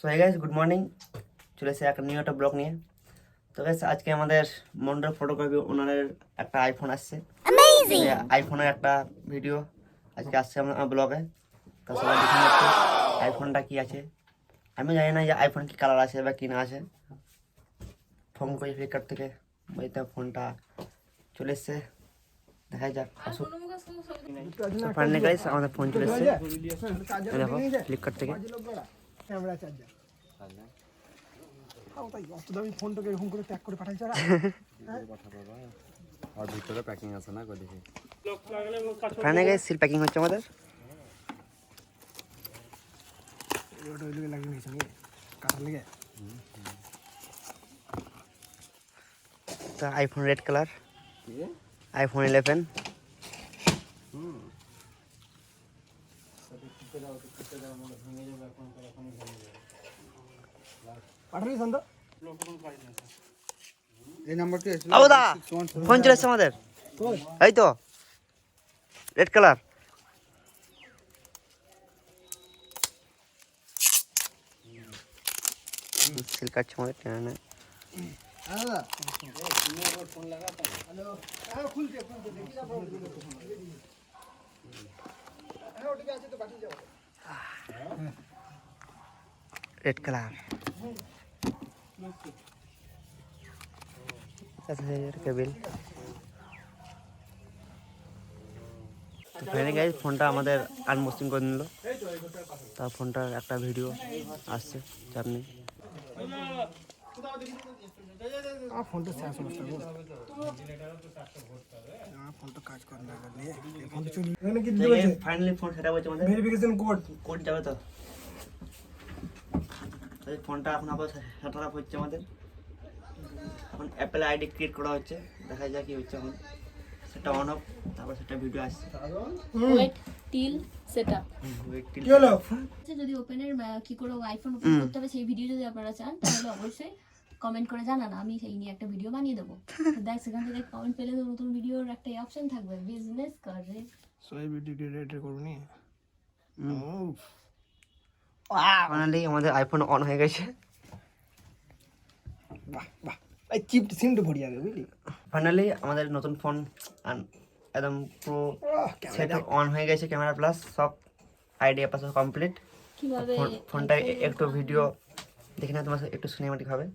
So hey guys, good morning. চলে এসে একটা নিউ একটা ব্লগ নিয়ে। তো গাইস, আজকে আমাদের মন্ডল ফটোগ্রাফি ওনারের একটা আইফোন আসছে, আইফোনের একটা ভিডিও আজকে আসছে আমার ব্লগে। তো সবাই দেখে নিচ্ছে আইফোনটা কি আছে। আমি জানি না যে আইফোন কি কালার আছে বা কি না আছে। ফোন করে ফ্লিপকার্ট থেকে বইতে ফোনটা চলে এসছে, দেখা যাক আসুক। ফাইনালি গাইস, আমাদের ফোন চলে এসছে, দেখো ফ্লিপকার্ট থেকে। ফোনটাকে এরকম করে প্যাক করে পাঠাইছে আর ভিতরে প্যাকিং আছে না, কই দেখি। ফাইনালি গাইস, সিল প্যাকিং হচ্ছে আমাদের। ওটা ওই দিকে লাগিয়ে নিয়েছে নাকি কাটার লেগে। তো আইফোন রেড কালার, আইফোন 11। পাঠালি সন্ত এই নাম্বারটি আছে। আবুদা ফোন চলে এসছে আমাদের, এই তো রেড কালার। সিল কাটছে আমাদের, টেনে নেয়। Red colour cable. তো ফাইনালি গাইস, ফোনটা আমাদের আনবক্সিং করে নিল। তার ফোনটার একটা ভিডিও আসছে চাপনি। ফোনটা শেষ অবস্থা ফোনটা কাজ করে না ফোনটা চুরি ফাইনালি ফোন সেটা বলছে আমাদের ভেরিফিকেশন কোড যাবে। তো ফোনটা এখন আবার সেট আপ হচ্ছে আমাদের। এখন অ্যাপেল আইডি ক্রিয়েট করা হচ্ছে, দেখা যাক কি হচ্ছে। এখন সেটা অন অফ, তারপর সেটা ভিডিও আসছে। ওয়েট টিল সেটআপ কি হলো যদি ওপেনের কি করে আইফোন ওপেন করতে হবে সেই ভিডিও যদি আপনারা চান তাহলে অবশ্যই কমেন্ট করে জানান, আমি সেই নিয়ে একটা ভিডিও বানিয়ে দেবো। দেখ সেখান থেকে কমেন্ট পেলে তো নতুন ভিডিওর একটা অপশন থাকবে, বিজনেস করে। সো এই ভিডিও রেড করব নি। ফাইনালি আমাদের আইফোন অন হয়ে গেছে। বাহ বাহ, এই চিপ সিমটা ভরি যাবে বুঝলি। ফাইনালি আমাদের নতুন ফোন একদম পুরো সেট অন হয়ে গেছে, ক্যামেরা প্লাস সব আইডিয়া প্লাস কমপ্লিট। কিভাবে ফোনটা একটু ভিডিও দেখে না, তোমার একটু সিনেমাটিক হবে।